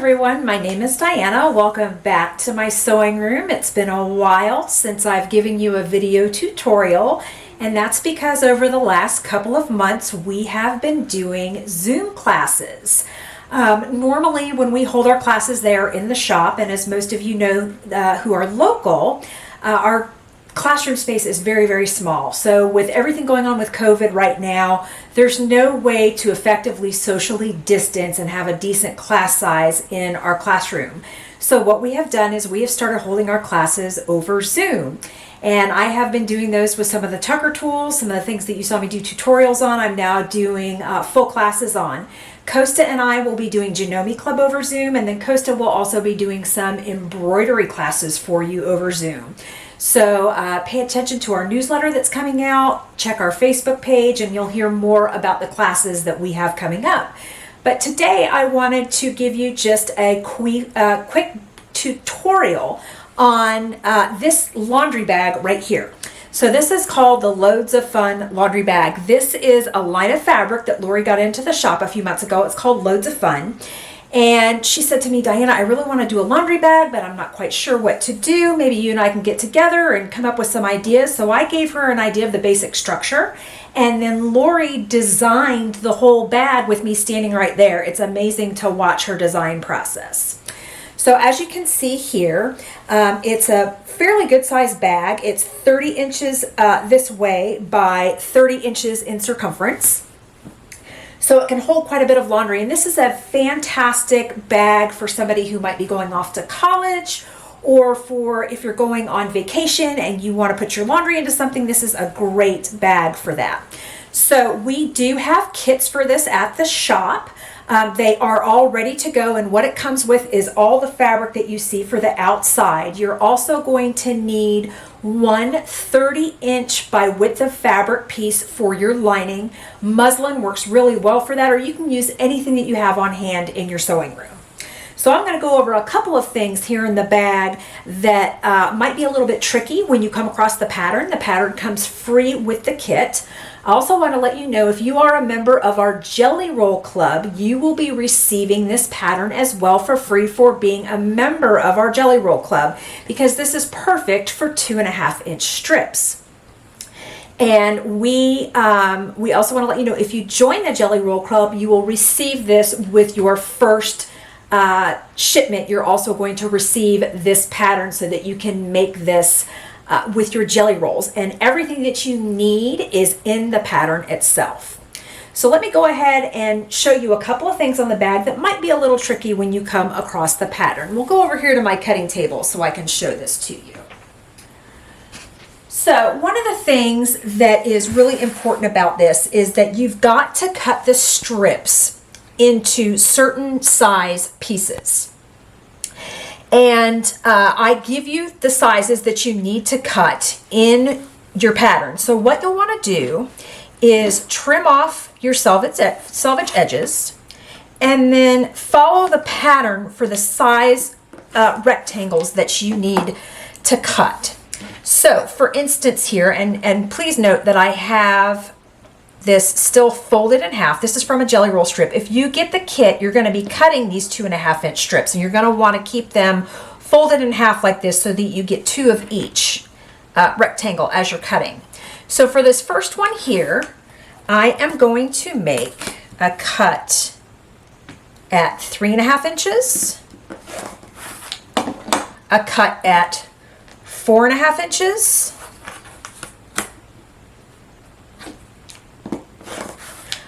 everyone, my name is Diana. Welcome back to my sewing room. It's been a while since I've given you a video tutorial, and that's because over the last couple of months we have been doing Zoom classes. Normally when we hold our classes, they are in the shop, and as most of you know who are local, our classroom space is very, very small. So with everything going on with COVID right now, there's no way to effectively socially distance and have a decent class size in our classroom. So what we have done is we have started holding our classes over Zoom. And I have been doing those with some of the Tucker tools, some of the things that you saw me do tutorials on, I'm now doing full classes on. Costa and I will be doing Janome Club over Zoom, and then Costa will also be doing some embroidery classes for you over Zoom. So pay attention to our newsletter that's coming out, check our Facebook page, and you'll hear more about the classes that we have coming up. But today I wanted to give you just a quick tutorial on this laundry bag right here. So this is called the Loads of Fun laundry bag. This is a line of fabric that Lori got into the shop a few months ago. It's called Loads of Fun. And she said to me, Diana, I really want to do a laundry bag, but I'm not quite sure what to do. Maybe you and I can get together and come up with some ideas. So I gave her an idea of the basic structure. And then Lori designed the whole bag with me standing right there. It's amazing to watch her design process. So as you can see here, it's a fairly good sized bag. It's 30 inches this way by 30 inches in circumference. So it can hold quite a bit of laundry. And this is a fantastic bag for somebody who might be going off to college, or for if you're going on vacation and you want to put your laundry into something. This is a great bag for that. So we do have kits for this at the shop. They are all ready to go, and what it comes with is all the fabric that you see for the outside. You're also going to need one 30-inch by width of fabric piece for your lining. Muslin works really well for that, or you can use anything that you have on hand in your sewing room. So I'm going to go over a couple of things here in the bag that might be a little bit tricky when you come across the pattern. The pattern comes free with the kit. I also want to let you know, if you are a member of our Jelly Roll Club, you will be receiving this pattern as well for free for being a member of our Jelly Roll Club, because this is perfect for 2.5-inch strips. And we also want to let you know, if you join the Jelly Roll Club, you will receive this with your first shipment. You're also going to receive this pattern so that you can make this with your jelly rolls, and everything that you need is in the pattern itself. So let me go ahead and show you a couple of things on the bag that might be a little tricky when you come across the pattern. We'll go over here to my cutting table so I can show this to you. So one of the things that is really important about this is that you've got to cut the strips into certain size pieces. And I give you the sizes that you need to cut in your pattern. So what you'll want to do is trim off your selvage edges, and then follow the pattern for the size rectangles that you need to cut. So for instance here, and please note that I have this still folded in half. This is from a jelly roll strip. If you get the kit, you're going to be cutting these 2.5-inch strips, and you're going to want to keep them folded in half like this so that you get 2 of each rectangle as you're cutting. So for this first one here, I am going to make a cut at 3.5 inches, a cut at 4.5 inches,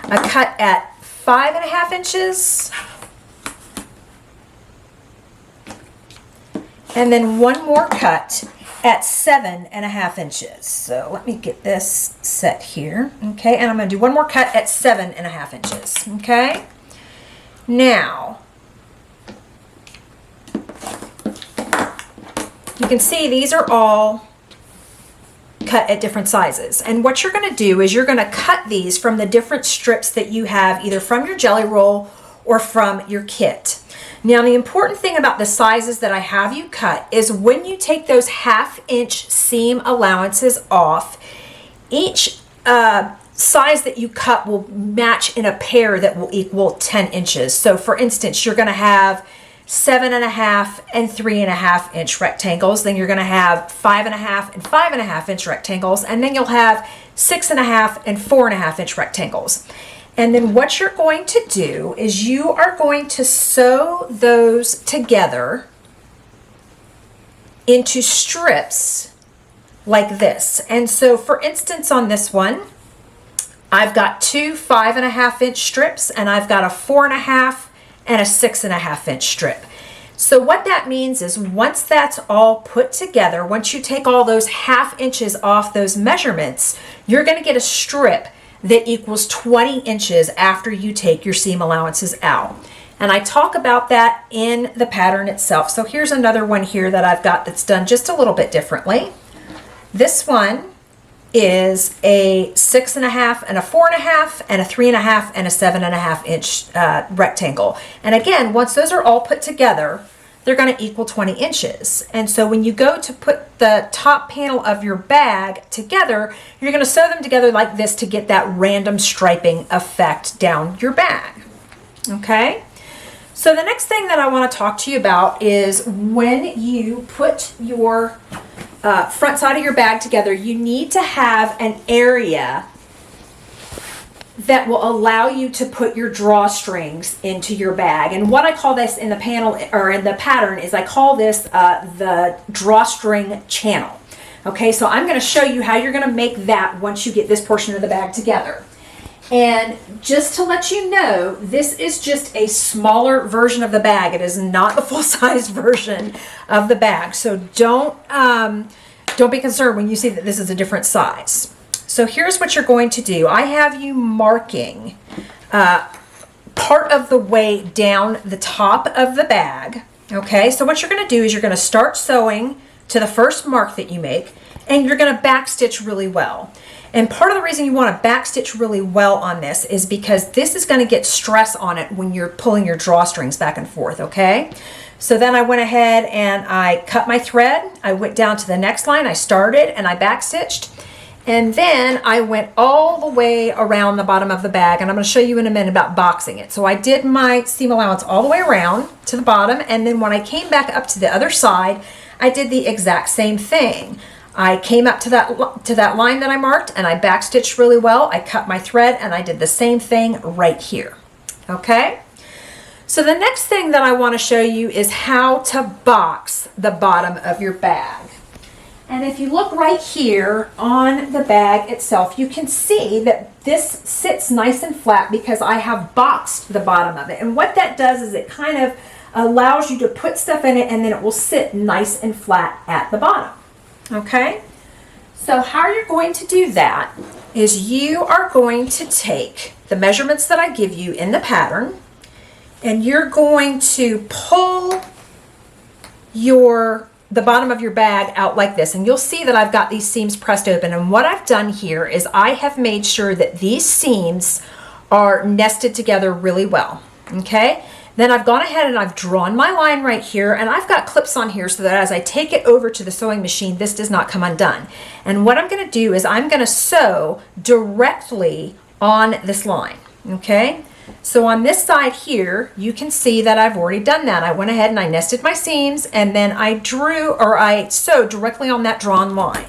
a cut at 5.5 inches, and then one more cut at 7.5 inches. So let me get this set here. Okay, and I'm going to do one more cut at 7.5 inches. Okay, now you can see these are all cut at different sizes, and what you're going to do is you're going to cut these from the different strips that you have, either from your jelly roll or from your kit. Now the important thing about the sizes that I have you cut is when you take those 1/2-inch seam allowances off, each size that you cut will match in a pair that will equal 10 inches. So for instance, you're going to have 7.5 and 3.5 inch rectangles. Then you're going to have 5.5 and 5.5 inch rectangles, and then you'll have 6.5 and 4.5 inch rectangles. And then what you're going to do is you are going to sew those together into strips like this. And so for instance, on this one, I've got two 5.5 inch strips, and I've got a 4.5 and a 6.5 inch strip. So what that means is once that's all put together, once you take all those 1/2 inches off those measurements, you're going to get a strip that equals 20 inches after you take your seam allowances out. And I talk about that in the pattern itself. So here's another one here that I've got that's done just a little bit differently. This one is a 6.5 and a 4.5 and a 3.5 and a 7.5 inch rectangle. And again, once those are all put together, they're going to equal 20 inches. And so when you go to put the top panel of your bag together, you're going to sew them together like this to get that random striping effect down your bag. Okay? So the next thing that I want to talk to you about is when you put your front side of your bag together, you need to have an area that will allow you to put your drawstrings into your bag. And what I call this in the panel or in the pattern is I call this the drawstring channel. Okay, so I'm going to show you how you're going to make that once you get this portion of the bag together. And just to let you know, this is just a smaller version of the bag. It is not the full-size version of the bag. So don't be concerned when you see that this is a different size. So here's what you're going to do. I have you marking part of the way down the top of the bag. Okay, so what you're going to do is you're going to start sewing to the first mark that you make, and you're going to backstitch really well. And part of the reason you want to backstitch really well on this is because this is going to get stress on it when you're pulling your drawstrings back and forth, okay? So then I went ahead and I cut my thread. I went down to the next line. I started and I backstitched. And then I went all the way around the bottom of the bag, and I'm going to show you in a minute about boxing it. So I did my seam allowance all the way around to the bottom, and then when I came back up to the other side, I did the exact same thing. I came up to that line that I marked, and I backstitched really well. I cut my thread, and I did the same thing right here. Okay? So the next thing that I want to show you is how to box the bottom of your bag. And if you look right here on the bag itself, you can see that this sits nice and flat because I have boxed the bottom of it. And what that does is it kind of allows you to put stuff in it, and then it will sit nice and flat at the bottom. Okay? So how you're going to do that is you are going to take the measurements that I give you in the pattern, and you're going to pull the bottom of your bag out like this, and you'll see that I've got these seams pressed open. And what I've done here is I have made sure that these seams are nested together really well. Okay, then I've gone ahead and I've drawn my line right here, and I've got clips on here so that as I take it over to the sewing machine, this does not come undone. And what I'm going to do is I'm going to sew directly on this line. Okay, so on this side here, you can see that I've already done that. I went ahead and I nested my seams, and then I sewed directly on that drawn line.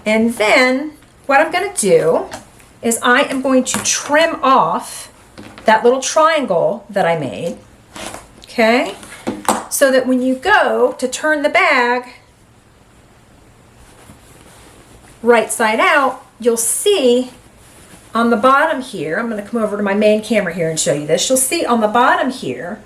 And then what I'm going to do is I am going to trim off that little triangle that I made, okay? So that when you go to turn the bag right side out, you'll see on the bottom here, I'm going to come over to my main camera here and show you this. You'll see on the bottom here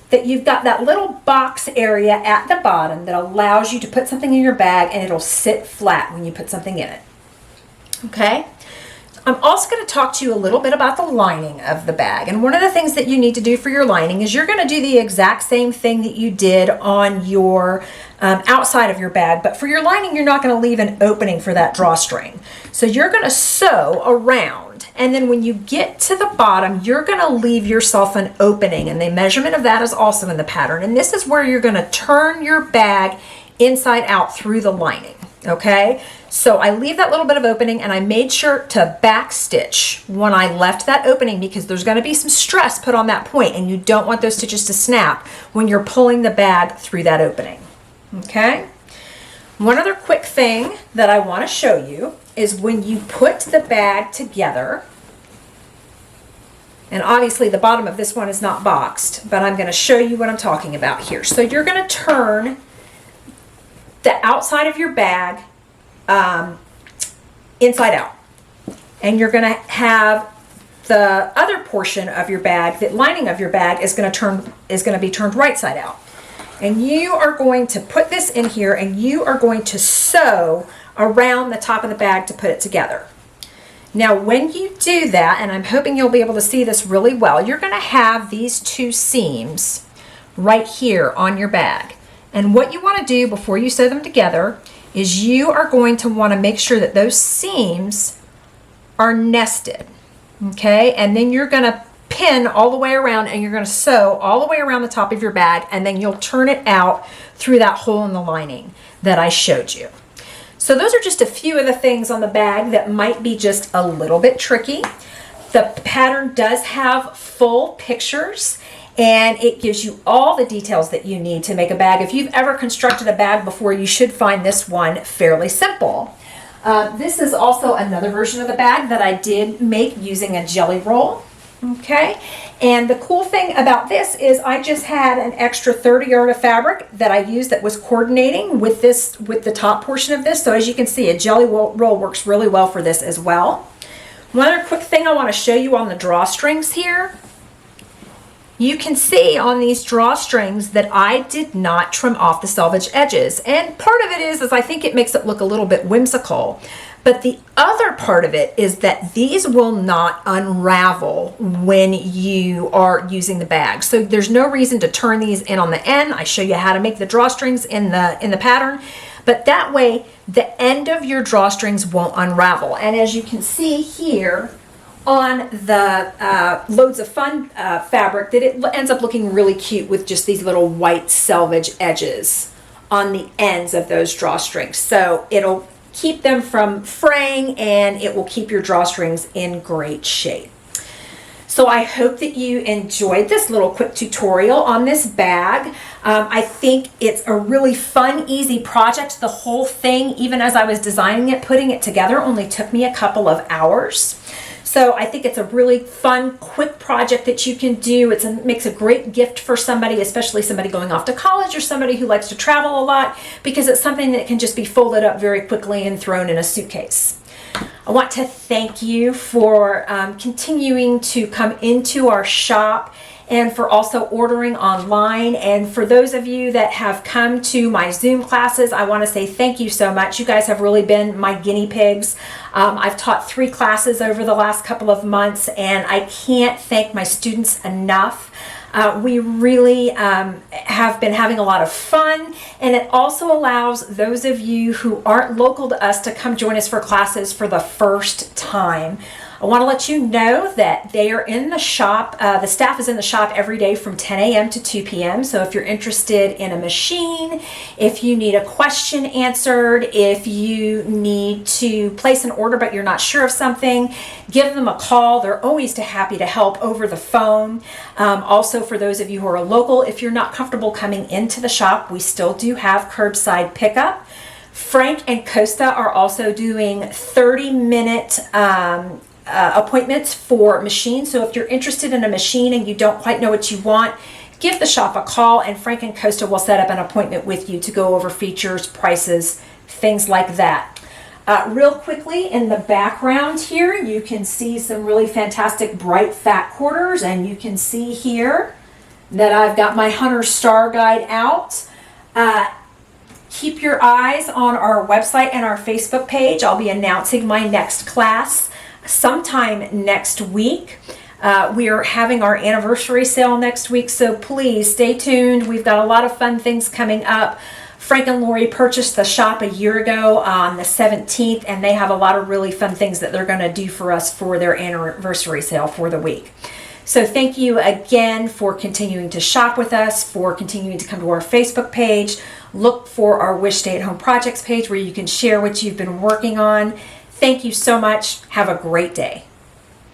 that you've got that little box area at the bottom that allows you to put something in your bag, and it'll sit flat when you put something in it. Okay? I'm also going to talk to you a little bit about the lining of the bag. And one of the things that you need to do for your lining is you're going to do the exact same thing that you did on your outside of your bag, but for your lining, you're not going to leave an opening for that drawstring. So you're going to sew around, and then when you get to the bottom, you're going to leave yourself an opening, and the measurement of that is also in the pattern. And this is where you're going to turn your bag inside out through the lining. Okay, So I leave that little bit of opening, and I made sure to back stitch when I left that opening, because there's going to be some stress put on that point, and you don't want those stitches to snap when you're pulling the bag through that opening. Okay? One other quick thing that I want to show you is when you put the bag together, and obviously the bottom of this one is not boxed, but I'm going to show you what I'm talking about here. So you're going to turn the outside of your bag inside out, and you're going to have the other portion of your bag, the lining of your bag, is going to be turned right side out. And you are going to put this in here, and you are going to sew around the top of the bag to put it together. Now, when you do that, and I'm hoping you'll be able to see this really well, you're going to have these two seams right here on your bag. And what you want to do before you sew them together is you are going to want to make sure that those seams are nested. Okay? And then you're going to pin all the way around, and you're going to sew all the way around the top of your bag, and then you'll turn it out through that hole in the lining that I showed you. So those are just a few of the things on the bag that might be just a little bit tricky. The pattern does have full pictures, and it gives you all the details that you need to make a bag. If you've ever constructed a bag before, you should find this one fairly simple. This is also another version of the bag that I did make using a jelly roll. Okay, and the cool thing about this is I just had an extra 30 yard of fabric that I used that was coordinating with this, with the top portion of this. So as you can see, a jelly roll works really well for this as well. One other quick thing I want to show you on the drawstrings here. You can see on these drawstrings that I did not trim off the selvage edges. And part of it is I think it makes it look a little bit whimsical. But the other part of it is that these will not unravel when you are using the bag. So there's no reason to turn these in on the end. I show you how to make the drawstrings in the pattern. But that way, the end of your drawstrings won't unravel. And as you can see here on the Loads of Fun fabric, that it ends up looking really cute with just these little white selvage edges on the ends of those drawstrings. So it'll keep them from fraying, and it will keep your drawstrings in great shape. So I hope that you enjoyed this little quick tutorial on this bag. I think it's a really fun, easy project. The whole thing, even as I was designing it, putting it together, only took me a couple of hours. So I think it's a really fun, quick project that you can do. It makes a great gift for somebody, especially somebody going off to college or somebody who likes to travel a lot, because it's something that can just be folded up very quickly and thrown in a suitcase. I want to thank you for continuing to come into our shop, and for also ordering online. And for those of you that have come to my Zoom classes, I want to say thank you so much. You guys have really been my guinea pigs. I've taught 3 classes over the last couple of months, and I can't thank my students enough. We really have been having a lot of fun, and it also allows those of you who aren't local to us to come join us for classes for the first time. I want to let you know that they are in the shop. The staff is in the shop every day from 10 a.m. to 2 p.m. So if you're interested in a machine, if you need a question answered, if you need to place an order but you're not sure of something, give them a call. They're always happy to help over the phone. Also, for those of you who are local, if you're not comfortable coming into the shop, we still do have curbside pickup. Frank and Costa are also doing 30-minute appointments for machines. So if you're interested in a machine and you don't quite know what you want, give the shop a call, and Frank and Costa will set up an appointment with you to go over features, prices, things like that. Real quickly, in the background here, you can see some really fantastic bright fat quarters, and you can see here that I've got my Hunter Star Guide out. Keep your eyes on our website and our Facebook page. I'll be announcing my next class sometime next week. We are having our anniversary sale next week, so please stay tuned. We've got a lot of fun things coming up. Frank and Lori purchased the shop a year ago on the 17th, and they have a lot of really fun things that they're going to do for us for their anniversary sale for the week. So thank you again for continuing to shop with us, for continuing to come to our Facebook page. look for our Wish Stay at Home Projects page where you can share what you've been working on. Thank you so much. Have a great day.